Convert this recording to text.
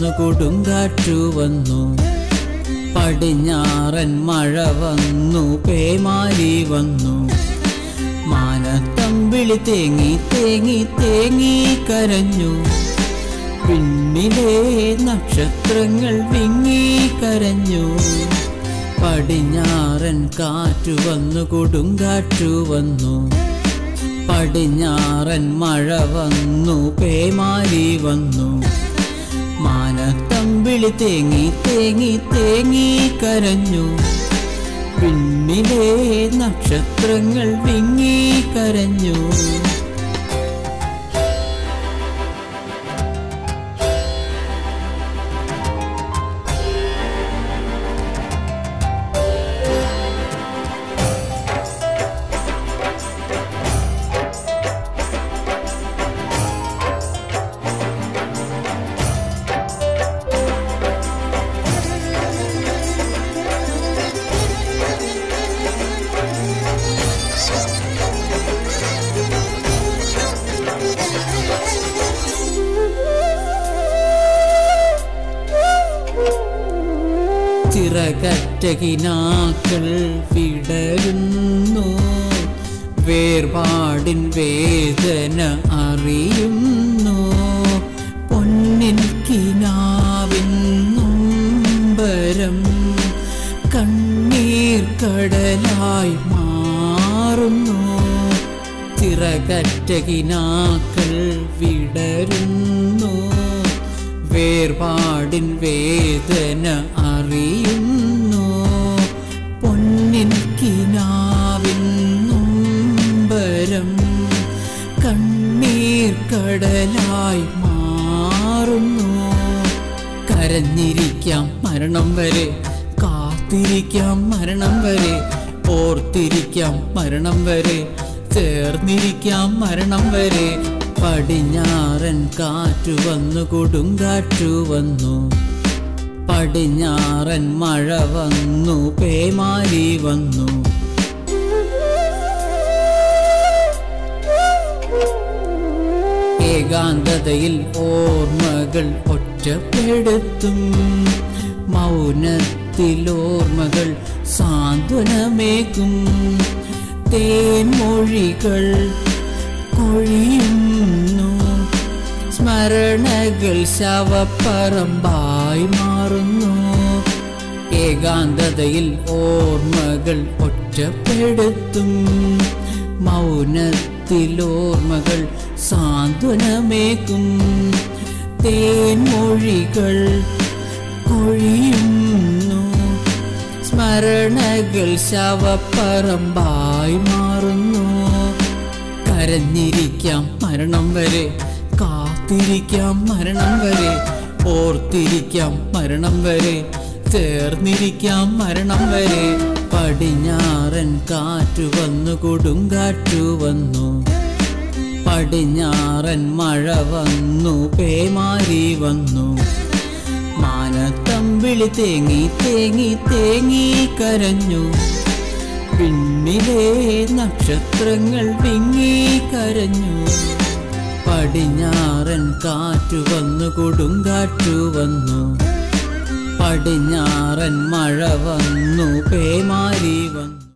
വന്നു കൊടുങ്കാറ്റു വന്നു പടിഞ്ഞാറൻ മഴ വന്നു പേമാരി വന്നു മാനത്തമ്പിളി തേങ്ങി തേങ്ങി തേങ്ങി കരഞ്ഞു പിന്നിലെ നക്ഷത്രങ്ങൾ വിങ്ങി കരഞ്ഞു പടിഞ്ഞാറൻ കാറ്റു വന്നു കൊടുങ്കാറ്റു വന്നു പടിഞ്ഞാറൻ മഴ വന്നു പേമാരി വന്നു മാനത്തമ്പിളി തേങ്ങി തേങ്ങി തേങ്ങി കരഞ്ഞു പിന്നിലെ നക്ഷത്രങ്ങൾ വിങ്ങി കരഞ്ഞു ചിറകറ്റ കിനാക്കൾ വിടരുന്നു വേർപാടിൻ വേദന അറിയുന്നു പൊന്നിൻ കിനാവിൻ നൊമ്പരം കണ്ണീർ കടലായി മാറുന്നു ചിറകറ്റ കിനാക്കൾ വിടരുന്നു വേർപാടിൻ വേദന അറിയുന്നു പൊന്നിൻ കിനാവിൻ നൊമ്പരം കണ്ണീർ കടലായി മാറുന്നു കരഞ്ഞിരിക്കാം മരണം വരെ കാത്തിരിക്കാം മരണം വരെ ഓർത്തിരിക്കാം മരണം വരെ ചേർന്നിരിക്കാം മരണം വരെ പടിഞ്ഞാറൻ കാറ്റു വന്നു കൊടുങ്കാറ്റു വന്നു പടിഞ്ഞാറൻ മഴ വന്നു പേമാരി വന്നു ഏകാന്തതയിൽ ഓർമ്മകൾ ഒറ്റപ്പെടുത്തും മൗനത്തിൽ ഓർമ്മകൾ സാന്ത്വനമേകും തേൻമൊഴികൾ കൊഴിയുന്നു സ്മരണകൾ ശവപ്പറമ്പായി മാറുന്നു ഏകാന്തതയിൽ ഓർമ്മകൾ ഒറ്റപ്പെടുത്തും മൗനത്തിൽ ഓർമ്മകൾ സാന്ത്വനമേകും തേൻമൊഴികൾ കൊഴിയുന്നു സ്മരണകൾ ശവപ്പറമ്പായി മാറുന്നു കരഞ്ഞിരിക്കാം മരണം വരെ കാത്തിരിക്കാം മരണം വരെ ഓർത്തിരിക്കാം മരണം വരെ ചേർന്നിരിക്കാം മരണം വരെ പടിഞ്ഞാറൻ കാറ്റു വന്നു കൊടുങ്കാറ്റു വന്നു പടിഞ്ഞാറൻ മഴ വന്നു പേമാരി വന്നു മാനത്തമ്പിളി തേങ്ങി തേങ്ങി തേങ്ങി കരഞ്ഞു പിന്നിലെ നക്ഷത്രങ്ങൾ വിങ്ങി കരഞ്ഞു പടിഞ്ഞാറൻ കാറ്റു വന്നു കൊടുങ്കാറ്റു വന്നു പടിഞ്ഞാറൻ മഴ വന്നു പേമാരി വന്നു